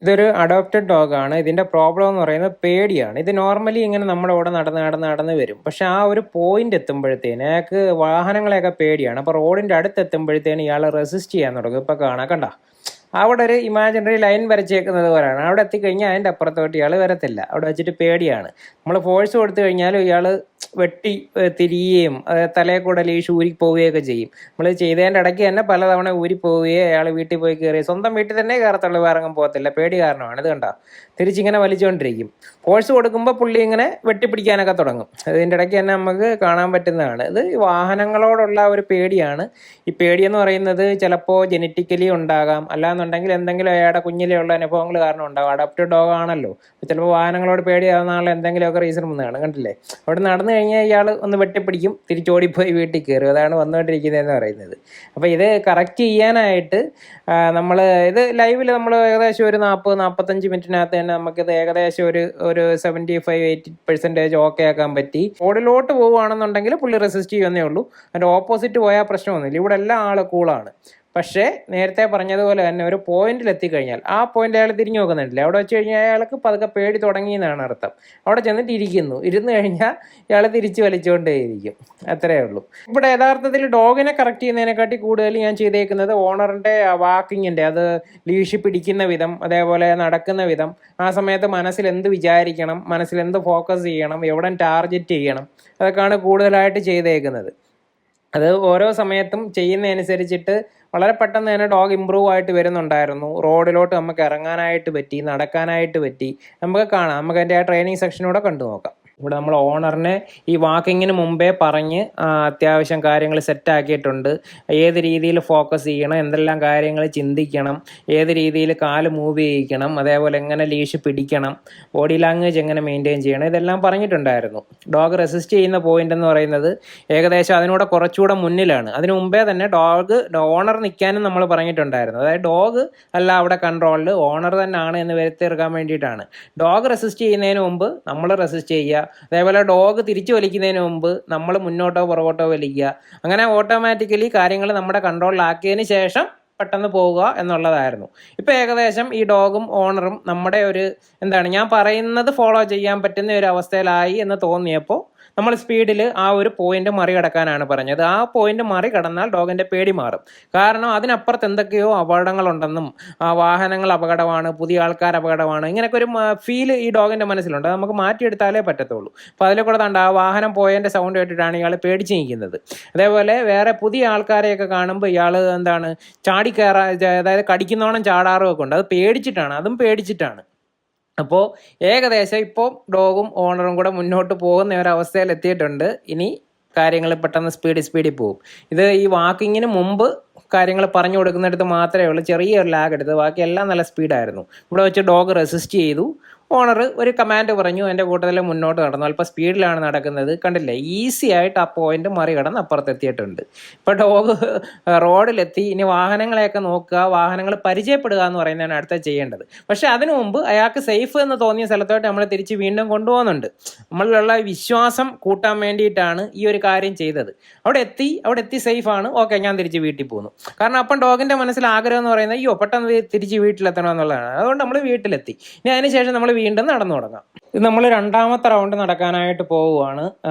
ഇതൊരു അഡോപ്റ്റഡ് ഡോഗാണ്. ഇതിന്റെ പ്രോബ്ലം എന്ന് പറയുന്നത് പേടിയാണ്. ഇത് നോർമലി ഇങ്ങനെ നമ്മുടെ കൂടെ നടന്ന് വരും. പക്ഷെ ആ ഒരു പോയിന്റ് എത്തുമ്പോഴത്തേന് അയാൾക്ക് വാഹനങ്ങളെയൊക്കെ പേടിയാണ്. അപ്പോൾ റോഡിന്റെ അടുത്ത് എത്തുമ്പോഴത്തേന് ഇയാൾ റെസിസ്റ്റ് ചെയ്യാൻ തുടങ്ങും. ഇപ്പൊ കാണാം, കണ്ട, അവിടെ ഒരു ഇമാജിനറി ലൈൻ വരച്ചേക്കുന്നത് പോലെയാണ്. അവിടെ എത്തിക്കഴിഞ്ഞാൽ അതിൻ്റെ അപ്പുറത്തോട്ട് ഇയാൾ വരത്തില്ല. അവിടെ വെച്ചിട്ട് പേടിയാണ്. നമ്മൾ ഫോഴ്സ് കൊടുത്തു കഴിഞ്ഞാലും ഇയാൾ വെട്ടി തിരിയുകയും തലയിൽ കൂടെ ലീഷ് ഊരി പോവുകയൊക്കെ ചെയ്യും. നമ്മൾ ചെയ്തതിൻ്റെ ഇടയ്ക്ക് തന്നെ പലതവണ ഊരി പോവുകയും അയാൾ വീട്ടിൽ പോയി കയറി സ്വന്തം വീട്ടിൽ തന്നെ കയറത്തുള്ളൂ, വേറെ പോകത്തില്ല. പേടി കാരണമാണ്. ഇത് കണ്ടോ, തിരിച്ചിങ്ങനെ വലിച്ചുകൊണ്ടിരിക്കും. ഫോഴ്സ് കൊടുക്കുമ്പോൾ പുള്ളി ഇങ്ങനെ വെട്ടിപ്പിടിക്കാനൊക്കെ തുടങ്ങും. അതിൻ്റെ ഇടയ്ക്ക് തന്നെ നമുക്ക് കാണാൻ പറ്റുന്നതാണ്. ഇത് വാഹനങ്ങളോടുള്ള ഒരു പേടിയാണ്. ഈ പേടിയെന്ന് പറയുന്നത് ചിലപ്പോൾ ജനറ്റിക്കലി ഉണ്ടാകാം, അല്ലാന്നുണ്ടെങ്കിൽ എന്തെങ്കിലും അയാളുടെ കുഞ്ഞിലെ ഉള്ള അനുഭവങ്ങൾ കാരണം ഉണ്ടാകും. അഡോപ്റ്റഡ് ഡോഗ് ആണല്ലോ, ചിലപ്പോൾ വാഹനങ്ങളോട് പേടിയാവുന്ന ആൾ എന്തെങ്കിലുമൊക്കെ റീസൺ വന്നതാണ്. കണ്ടില്ലേ, അവിടെ നടന്നു കഴിഞ്ഞാൽ ഇയാൾ ഒന്ന് വെട്ടിപ്പിടിക്കും, തിരിച്ചോടിപ്പോയി വീട്ടിൽ കയറും. അതാണ് വന്നുകൊണ്ടിരിക്കുന്നതെന്ന് പറയുന്നത്. അപ്പോൾ ഇത് കറക്റ്റ് ചെയ്യാനായിട്ട് നമ്മൾ ഇത് ലൈവിൽ നമ്മൾ ഏകദേശം ഒരു 40-45 മിനിറ്റിനകത്ത് തന്നെ നമുക്കിത് ഏകദേശം ഒരു 75-80% ഓക്കെ ആക്കാൻ പറ്റി. റോഡിലോട്ട് പോവുകയാണെന്നുണ്ടെങ്കിൽ പുള്ളി റെസിസ്റ്റ് ചെയ്യുന്നേ ഉള്ളൂ. അതിൻ്റെ ഓപ്പോസിറ്റ് പോയാൽ പ്രശ്നമൊന്നുമില്ല. ഇവിടെ എല്ലാ ആൾ കൂളാണ്. പക്ഷേ നേരത്തെ പറഞ്ഞതുപോലെ തന്നെ ഒരു പോയിന്റിൽ എത്തിക്കഴിഞ്ഞാൽ ആ പോയിന്റ് അയാൾ തിരിഞ്ഞു നോക്കുന്നുണ്ടല്ലേ, അവിടെ വെച്ച് കഴിഞ്ഞാൽ അയാൾക്ക് പതുക്കെ പേടി തുടങ്ങി എന്നാണ് അർത്ഥം. അവിടെ ചെന്നിട്ട് ഇരുന്ന് കഴിഞ്ഞാൽ ഇയാൾ തിരിച്ച് വലിച്ചുകൊണ്ടേയിരിക്കും. അത്രയേ ഉള്ളൂ. ഇവിടെ യഥാർത്ഥത്തിൽ ഡോഗിനെ കറക്റ്റ് ചെയ്യുന്നതിനെക്കാട്ടി കൂടുതൽ ഞാൻ ചെയ്തേക്കുന്നത് ഓണറിൻ്റെ വാക്കിങ്ങിൻ്റെ, അത് ലീഷ് പിടിക്കുന്ന വിധം, അതേപോലെ നടക്കുന്ന വിധം, ആ സമയത്ത് മനസ്സിൽ എന്ത് വിചാരിക്കണം, മനസ്സിൽ എന്ത് ഫോക്കസ് ചെയ്യണം, എവിടെ ടാർഗറ്റ് ചെയ്യണം, അതൊക്കെയാണ് കൂടുതലായിട്ട് ചെയ്തേക്കുന്നത്. അത് ഓരോ സമയത്തും ചെയ്യുന്നതനുസരിച്ചിട്ട് വളരെ പെട്ടെന്ന് തന്നെ ഡോഗ് ഇമ്പ്രൂവ് ആയിട്ട് വരുന്നുണ്ടായിരുന്നു. റോഡിലോട്ട് നമുക്ക് ഇറങ്ങാനായിട്ട് പറ്റി, നടക്കാനായിട്ട് പറ്റി. നമുക്ക് കാണാം, നമുക്ക് അതിൻ്റെ ആ ട്രെയിനിങ് സെക്ഷനൂടെ കണ്ടു നോക്കാം. ഇവിടെ നമ്മൾ ഓണറിനെ ഈ വാക്കിങ്ങിന് മുമ്പേ പറഞ്ഞ് അത്യാവശ്യം കാര്യങ്ങൾ സെറ്റാക്കിയിട്ടുണ്ട്. ഏത് രീതിയിൽ ഫോക്കസ് ചെയ്യണം, എന്തെല്ലാം കാര്യങ്ങൾ ചിന്തിക്കണം, ഏത് രീതിയിൽ കാല് മൂവ് ചെയ്യിക്കണം, അതേപോലെ എങ്ങനെ ലീഷ് പിടിക്കണം, ബോഡി ലാംഗ്വേജ് എങ്ങനെ മെയിൻറ്റെയിൻ ചെയ്യണം, ഇതെല്ലാം പറഞ്ഞിട്ടുണ്ടായിരുന്നു. ഡോഗ് റെസിസ്റ്റ് ചെയ്യുന്ന പോയിന്റ് എന്ന് പറയുന്നത് ഏകദേശം അതിനൂടെ കുറച്ചുകൂടെ മുന്നിലാണ്. അതിനു മുമ്പേ തന്നെ ഓണർ നിൽക്കാനും നമ്മൾ പറഞ്ഞിട്ടുണ്ടായിരുന്നു. അതായത് ഡോഗ് അല്ല അവിടെ കൺട്രോളിൽ, ഓണർ തന്നെയാണ് എന്ന് വരുത്തിയെടുക്കാൻ വേണ്ടിയിട്ടാണ്. ഡോഗ് റെസിസ്റ്റ് ചെയ്യുന്നതിന് മുമ്പ് നമ്മൾ റെസിസ്റ്റ് ചെയ്യുക, അതേപോലെ ഡോഗ് തിരിച്ചു വലിക്കുന്നതിന് മുമ്പ് നമ്മൾ മുന്നോട്ടോ പുറകോട്ടോ വലിക്കുക. അങ്ങനെ ഓട്ടോമാറ്റിക്കലി കാര്യങ്ങൾ നമ്മുടെ കൺട്രോളിലാക്കിയതിന് ശേഷം പെട്ടെന്ന് പോവുക എന്നുള്ളതായിരുന്നു. ഇപ്പം ഏകദേശം ഈ ഡോഗും ഓണറും നമ്മുടെ ഒരു ഞാൻ പറയുന്നത് ഫോളോ ചെയ്യാൻ പറ്റുന്ന ഒരു അവസ്ഥയിലായി എന്ന് തോന്നിയപ്പോൾ നമ്മൾ സ്പീഡിൽ ആ ഒരു പോയിന്റ് മറികടക്കാനാണ് പറഞ്ഞത്. ആ പോയിന്റ് മറികടന്നാൽ ഡോഗിൻ്റെ പേടി മാറും. കാരണം അതിനപ്പുറത്ത് എന്തൊക്കെയോ അപകടങ്ങളുണ്ടെന്നും വാഹനങ്ങൾ അപകടമാണ്, പുതിയ ആൾക്കാർ അപകടമാണ്, ഇങ്ങനെയൊക്കെ ഒരു ഫീൽ ഈ ഡോഗിൻ്റെ മനസ്സിലുണ്ട്. അത് നമുക്ക് മാറ്റിയെടുത്താലേ പറ്റത്തുള്ളൂ. അപ്പോൾ അതിൽ കൂടെ ആ വാഹനം പോയതിൻ്റെ സൗണ്ട് കേട്ടിട്ടാണ് ഇയാൾ പേടിച്ച് നിൽക്കുന്നത്. അതേപോലെ വേറെ പുതിയ ആൾക്കാരെയൊക്കെ കാണുമ്പോൾ ഇയാൾ ചാടിക്കയറാ, അതായത് കടിക്കുന്നോണം ചാടാറും ഒക്കെ ഉണ്ട്. അത് പേടിച്ചിട്ടാണ്, അതും പേടിച്ചിട്ടാണ്. അപ്പോൾ ഏകദേശം ഇപ്പോൾ ഡോഗും ഓണറും കൂടെ മുന്നോട്ട് പോകുന്ന ഒരവസ്ഥയിൽ എത്തിയിട്ടുണ്ട്. ഇനി കാര്യങ്ങൾ പെട്ടെന്ന് സ്പീഡിൽ പോകും. ഇത് ഈ വാക്കിങ്ങിന് മുമ്പ് കാര്യങ്ങൾ പറഞ്ഞു കൊടുക്കുന്നിടത്ത് മാത്രമേ ഉള്ളൂ ചെറിയൊരു ലാഗ് എടുത്ത്, ബാക്കി എല്ലാം നല്ല സ്പീഡായിരുന്നു. ഇവിടെ വെച്ച് ഡോഗ് റെസിസ്റ്റ് ചെയ്തു. ഓണർ ഒരു കമാൻഡ് പറഞ്ഞു, എൻ്റെ കൂട്ടത്തിൽ മുന്നോട്ട് നടന്നു. അല്പം സ്പീഡിലാണ് നടക്കുന്നത്. കണ്ടില്ലേ, ഈസി ആയിട്ട് ആ പോയിന്റ് മറികടന്ന് അപ്പുറത്തെത്തിയിട്ടുണ്ട്. ഇപ്പോൾ ഡോഗ് റോഡിലെത്തി. ഇനി വാഹനങ്ങളെയൊക്കെ നോക്കുക, വാഹനങ്ങൾ പരിചയപ്പെടുക എന്ന് പറയുന്നതാണ് അടുത്ത ചെയ്യേണ്ടത്. പക്ഷെ അതിനു മുമ്പ് അയാൾക്ക് സേഫ് എന്ന് തോന്നിയ സ്ഥലത്തോട്ട് നമ്മൾ തിരിച്ച് വീണ്ടും കൊണ്ടുപോകുന്നുണ്ട്. നമ്മളിലുള്ള വിശ്വാസം കൂട്ടാൻ വേണ്ടിയിട്ടാണ് ഈ ഒരു കാര്യം ചെയ്തത്. അവിടെ എത്തി സേഫാണ്, ഓക്കെ, ഞാൻ തിരിച്ച് വീട്ടിൽ പോകുന്നു. കാരണം അപ്പം ഡോഗിൻ്റെ മനസ്സിൽ ആഗ്രഹം എന്ന് പറയുന്നത് അയ്യോ പെട്ടെന്ന് തിരിച്ച് വീട്ടിലെത്തണം എന്നുള്ളതാണ്. അതുകൊണ്ട് നമ്മൾ വീട്ടിലെത്തി. ഇനി അതിനുശേഷം നമ്മൾ വീണ്ടും നടന്നു തുടങ്ങാം. ഇത് നമ്മൾ രണ്ടാമത്തെ റൗണ്ട് നടക്കാനായിട്ട് പോവുകയാണ്.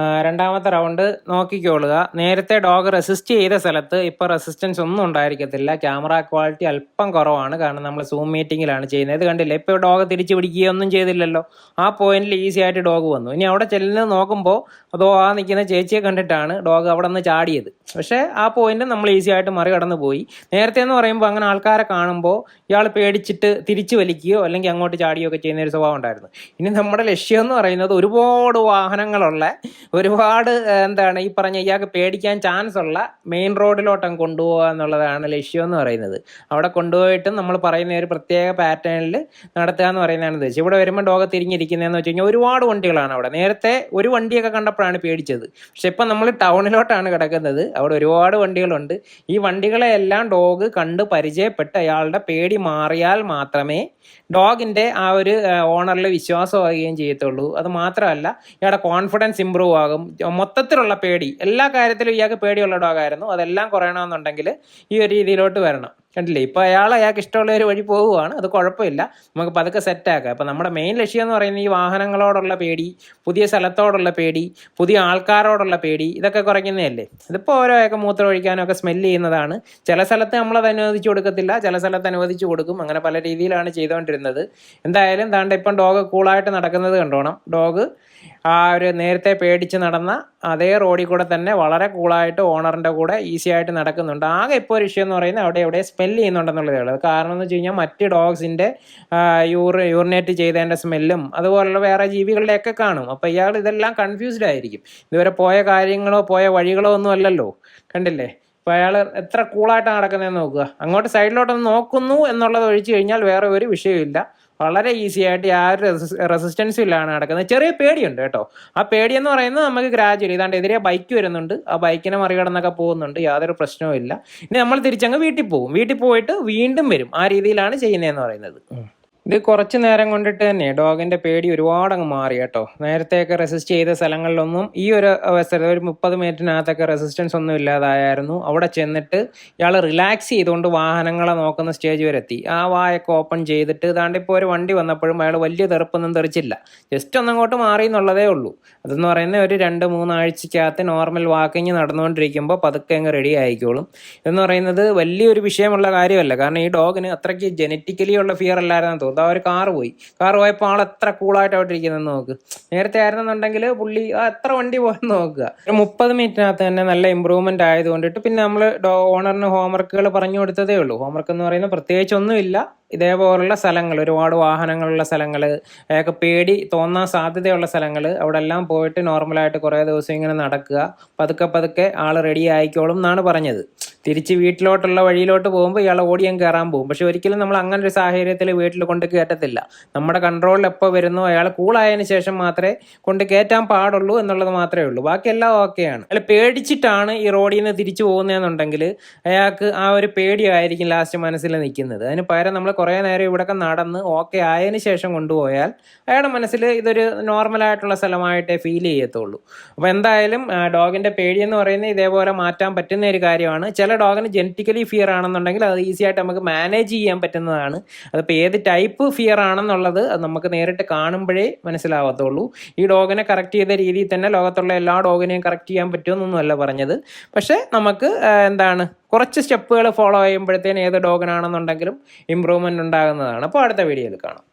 രണ്ടാമത്തെ റൗണ്ട് നോക്കിക്കോളുക. നേരത്തെ ഡോഗ് റെസിസ്റ്റ് ചെയ്ത സ്ഥലത്ത് ഇപ്പോൾ റെസിസ്റ്റൻസ് ഒന്നും ഉണ്ടായിരിക്കത്തില്ല. ക്യാമറ ക്വാളിറ്റി അല്പം കുറവാണ്, കാരണം നമ്മൾ സൂം മീറ്റിങ്ങിലാണ് ചെയ്യുന്നത്. ഇത് കണ്ടില്ല, ഇപ്പോൾ ഡോഗ് തിരിച്ച് പിടിക്കുകയൊന്നും ചെയ്തില്ലല്ലോ. ആ പോയിന്റിൽ ഈസി ആയിട്ട് ഡോഗ് വന്നു. ഇനി അവിടെ ചെല്ലുന്നത് നോക്കുമ്പോൾ അതോ ആ നിൽക്കുന്ന ചേച്ചിയെ കണ്ടിട്ടാണ് ഡോഗ് അവിടെ നിന്ന് ചാടിയത്. പക്ഷേ ആ പോയിന്റ് നമ്മൾ ഈസി ആയിട്ട് മറികടന്ന് പോയി. നേരത്തെ എന്ന് പറയുമ്പോൾ അങ്ങനെ ആൾക്കാരെ കാണുമ്പോൾ ഇയാൾ പേടിച്ചിട്ട് തിരിച്ചു വലിക്കുകയോ അല്ലെങ്കിൽ അങ്ങോട്ട് ചാടിയോ ഒക്കെ ചെയ്യുന്ന ഒരു സ്വഭാവം ഉണ്ടായിരുന്നു. ഇനി നമ്മുടെ ലക്ഷ്യം എന്ന് പറയുന്നത് ഒരുപാട് വാഹനങ്ങളുള്ള, ഒരുപാട് ഈ പറഞ്ഞ ഇയാൾക്ക് പേടിക്കാൻ ചാൻസ് ഉള്ള മെയിൻ റോഡിലോട്ടം കൊണ്ടുപോകുക എന്നുള്ളതാണ് ലക്ഷ്യം എന്ന് പറയുന്നത്. അവിടെ കൊണ്ടുപോയിട്ടും നമ്മൾ പറയുന്ന ഒരു പ്രത്യേക പാറ്റേണിൽ നടത്തുക എന്ന് പറയുന്നതാണ് ഉദ്ദേശിച്ചത്. ഇവിടെ വരുമ്പോൾ ഡോഗ് തിരിഞ്ഞിരിക്കുന്നതെന്ന് വെച്ച് കഴിഞ്ഞാൽ ഒരുപാട് വണ്ടികളാണ് അവിടെ. നേരത്തെ ഒരു വണ്ടിയൊക്കെ കണ്ടപ്പോഴാണ് പേടിച്ചത്. പക്ഷെ ഇപ്പം നമ്മൾ ടൗണിലോട്ടാണ് കിടക്കുന്നത്, അവിടെ ഒരുപാട് വണ്ടികളുണ്ട്. ഈ വണ്ടികളെല്ലാം ഡോഗ് കണ്ട് പരിചയപ്പെട്ട് അയാളുടെ പേടി മാറിയാൽ മാത്രമേ ഡോഗിൻ്റെ ആ ഒരു ഓണറിൽ വിശ്വാസമാകുകയും ചെയ്യത്തുള്ളൂ. അത് മാത്രമല്ല ഇയാളുടെ കോൺഫിഡൻസ് ഇമ്പ്രൂവ് ആകും. മൊത്തത്തിലുള്ള പേടി, എല്ലാ കാര്യത്തിലും ഇയാൾക്ക് പേടിയുള്ള ഡോഗായിരുന്നു, അതെല്ലാം കുറയണമെന്നുണ്ടെങ്കിൽ ഈ ഒരു രീതിയിലോട്ട് വരണം. കണ്ടില്ലേ, ഇപ്പോൾ അയാൾക്ക് ഇഷ്ടമുള്ള ഒരു വഴി പോവുകയാണ്. അത് കുഴപ്പമില്ല, നമുക്ക് പതുക്കെ സെറ്റാക്കാം. ഇപ്പം നമ്മുടെ മെയിൻ ലക്ഷ്യം എന്ന് പറയുന്നത് ഈ വാഹനങ്ങളോടുള്ള പേടി, പുതിയ സ്ഥലത്തോടുള്ള പേടി, പുതിയ ആൾക്കാരോടുള്ള പേടി, ഇതൊക്കെ കുറയ്ക്കുന്നതല്ലേ. ഇതിപ്പോൾ ഓരോയൊക്കെ മൂത്രം ഒഴിക്കാനും ഒക്കെ സ്മെല്ല് ചെയ്യുന്നതാണ്. ചില സ്ഥലത്ത് നമ്മളത് അനുവദിച്ചു കൊടുക്കത്തില്ല, ചില സ്ഥലത്ത് അനുവദിച്ചു കൊടുക്കും. അങ്ങനെ പല രീതിയിലാണ് ചെയ്തുകൊണ്ടിരുന്നത്. എന്തായാലും താണ്ട ഇപ്പം ഡോഗ് കൂളായിട്ട് നടക്കുന്നത് കണ്ടോണം. ഡോഗ് ആ ഒരു നേരത്തെ പേടിച്ച് നടന്ന അതേ റോഡിൽ കൂടെ തന്നെ വളരെ കൂളായിട്ട് ഓണറിൻ്റെ കൂടെ ഈസി ആയിട്ട് നടക്കുന്നുണ്ട്. ആകെ ഇപ്പോൾ ഒരു വിഷയം എന്ന് പറയുന്നത് അവിടെ എവിടെ സ്മെല്ല് ചെയ്യുന്നുണ്ടെന്നുള്ളതേ ഉള്ളൂ. കാരണം എന്ന് വെച്ച് കഴിഞ്ഞാൽ മറ്റ് ഡോഗ്സിൻ്റെ യൂറിനേറ്റ് ചെയ്തതിൻ്റെ സ്മെല്ലും അതുപോലുള്ള വേറെ ജീവികളുടെയൊക്കെ കാണും. അപ്പോൾ ഇയാൾ ഇതെല്ലാം കൺഫ്യൂസ്ഡ് ആയിരിക്കും. ഇതുവരെ പോയ കാര്യങ്ങളോ പോയ വഴികളോ ഒന്നും അല്ലല്ലോ. കണ്ടില്ലേ, ഇപ്പോൾ അയാൾ എത്ര കൂളായിട്ടാണ് നടക്കുന്നതെന്ന് നോക്കുക. അങ്ങോട്ട് സൈഡിലോട്ടൊന്ന് നോക്കുന്നു എന്നുള്ളത് ഒഴിച്ചു കഴിഞ്ഞാൽ വേറെ ഒരു വിഷയമില്ല. വളരെ ഈസി ആയിട്ട് യാതൊരു റെസിസ്റ്റൻസും ഇല്ലാണ് നടക്കുന്നത്. ചെറിയ പേടിയുണ്ട് കേട്ടോ. ആ പേടിയെന്ന് പറയുന്നത് നമുക്ക് ഗ്രാജുവലി ഇതാണ്ട് എതിരെ ബൈക്ക് വരുന്നുണ്ട്, ആ ബൈക്കിനെ മറികടന്നൊക്കെ പോകുന്നുണ്ട്, യാതൊരു പ്രശ്നവും ഇല്ല. ഇനി നമ്മൾ തിരിച്ചങ്ങ് വീട്ടിൽ പോകും, വീട്ടിൽ പോയിട്ട് വീണ്ടും വരും. ആ രീതിയിലാണ് ചെയ്യുന്നതെന്ന് പറയുന്നത്. ഇത് കുറച്ച് നേരം കൊണ്ടിട്ട് തന്നെ ഡോഗിൻ്റെ പേടി ഒരുപാട് അങ്ങ് മാറി കേട്ടോ. നേരത്തെയൊക്കെ റെസിസ്റ്റ് ചെയ്ത സ്ഥലങ്ങളിലൊന്നും ഈ ഒരു അവസരം ഒരു 30 മിനിറ്റിനകത്തൊക്കെ റെസിസ്റ്റൻസ് ഒന്നും ഇല്ലാതായിരുന്നു. അവിടെ ചെന്നിട്ട് ഇയാൾ റിലാക്സ് ചെയ്തുകൊണ്ട് വാഹനങ്ങളെ നോക്കുന്ന സ്റ്റേജ് വരെ എത്തി. ആ വായൊക്കെ ഓപ്പൺ ചെയ്തിട്ട് ഇതാണ്ട് ഇപ്പോൾ ഒരു വണ്ടി വന്നപ്പോഴും അയാൾ വലിയ തെറുപ്പൊന്നും തെറിച്ചില്ല, ജസ്റ്റ് ഒന്നങ്ങോട്ട് മാറി എന്നുള്ളതേ ഉള്ളൂ. അതെന്ന് പറയുന്നത് ഒരു 2-3 ആഴ്ചക്കകത്ത് നോർമൽ വാക്കിങ് നടന്നുകൊണ്ടിരിക്കുമ്പോൾ പതുക്കെ അങ്ങ് റെഡി ആയിക്കോളും. എന്ന് പറയുന്നത് വലിയൊരു വിഷയമുള്ള കാര്യമല്ല. കാരണം ഈ ഡോഗിന് അത്രയ്ക്ക് ജനറ്റിക്കലി ഉള്ള ഫിയർ അല്ലായിരുന്നു തോന്നുന്നു. ഒരു കാറ് പോയപ്പോൾ ആൾ എത്ര കൂളായിട്ട് അവിടെ ഇരിക്കുന്നതെന്ന് നോക്ക്. നേരത്തെ ആയിരുന്നെന്നുണ്ടെങ്കിൽ പുള്ളി എത്ര വണ്ടി പോയെന്ന് നോക്കുക. ഒരു 30 മിനിറ്റിനകത്ത് തന്നെ നല്ല ഇമ്പ്രൂവ്മെന്റ് ആയതുകൊണ്ടിട്ട് പിന്നെ നമ്മൾ ഓണറിന് ഹോംവർക്കുകൾ പറഞ്ഞു കൊടുത്തതേ ഉള്ളൂ. ഹോംവർക്ക് എന്ന് പറയുന്നത് പ്രത്യേകിച്ച് ഒന്നുമില്ല. ഇതേപോലുള്ള സ്ഥലങ്ങൾ, ഒരുപാട് വാഹനങ്ങളുള്ള സ്ഥലങ്ങൾ, അയാൾക്ക് പേടി തോന്നാൻ സാധ്യതയുള്ള സ്ഥലങ്ങൾ, അവിടെ എല്ലാം പോയിട്ട് നോർമലായിട്ട് കുറേ ദിവസം ഇങ്ങനെ നടക്കുക. പതുക്കെ ആൾ റെഡി ആയിക്കോളും എന്നാണ് പറഞ്ഞത്. തിരിച്ച് വീട്ടിലോട്ടുള്ള വഴിയിലോട്ട് പോകുമ്പോൾ ഇയാൾ ഓടിയാൻ കയറാൻ പോകും. പക്ഷെ ഒരിക്കലും നമ്മൾ അങ്ങനെ ഒരു സാഹചര്യത്തിൽ വീട്ടിൽ കൊണ്ട് കയറ്റത്തില്ല. നമ്മുടെ കൺട്രോളിൽ എപ്പോൾ വരുന്നോ അയാൾ കൂളായതിനു ശേഷം മാത്രമേ കൊണ്ട് കയറ്റാൻ പാടുള്ളൂ എന്നുള്ളത് മാത്രമേ ഉള്ളൂ. ബാക്കിയെല്ലാം ഓക്കെയാണ്. അയാൾ പേടിച്ചിട്ടാണ് ഈ റോഡിൽ നിന്ന് തിരിച്ചു പോകുന്നതെന്നുണ്ടെങ്കിൽ അയാൾക്ക് ആ ഒരു പേടിയായിരിക്കും ലാസ്റ്റ് മനസ്സിൽ നിൽക്കുന്നത്. അതിന് പകരം നമ്മൾ കുറേ നേരം ഇവിടെയൊക്കെ നടന്ന് ഓക്കെ ആയതിനു ശേഷം കൊണ്ടുപോയാൽ അയാളുടെ മനസ്സിൽ ഇതൊരു നോർമലായിട്ടുള്ള സ്ഥലമായിട്ടേ ഫീൽ ചെയ്യത്തുള്ളൂ. അപ്പോൾ എന്തായാലും ഡോഗിൻ്റെ പേടി എന്ന് പറയുന്നത് ഇതേപോലെ മാറ്റാൻ പറ്റുന്ന ഒരു കാര്യമാണ്. ചില ഡോഗിന് ജനറ്റിക്കലി ഫിയർ ആണെന്നുണ്ടെങ്കിൽ അത് ഈസി ആയിട്ട് നമുക്ക് മാനേജ് ചെയ്യാൻ പറ്റുന്നതാണ്. അതിപ്പോൾ ഏത് ടൈപ്പ് ഫിയർ ആണെന്നുള്ളത് അത് നമുക്ക് നേരിട്ട് കാണുമ്പോഴേ മനസ്സിലാവത്തുള്ളൂ. ഈ ഡോഗിനെ കറക്റ്റ് ചെയ്ത രീതിയിൽ തന്നെ ലോകത്തുള്ള എല്ലാ ഡോഗിനെയും കറക്റ്റ് ചെയ്യാൻ പറ്റുമെന്നൊന്നുമല്ല പറഞ്ഞത്. പക്ഷേ നമുക്ക് കുറച്ച് സ്റ്റെപ്പുകൾ ഫോളോ ചെയ്യുമ്പോഴത്തേന് ഏത് ഡോഗിനാണെന്നുണ്ടെങ്കിലും ഇമ്പ്രൂവ്മെൻ്റ് ഉണ്ടാകുന്നതാണ്. അപ്പോൾ അടുത്ത വീഡിയോയിൽ കാണാം.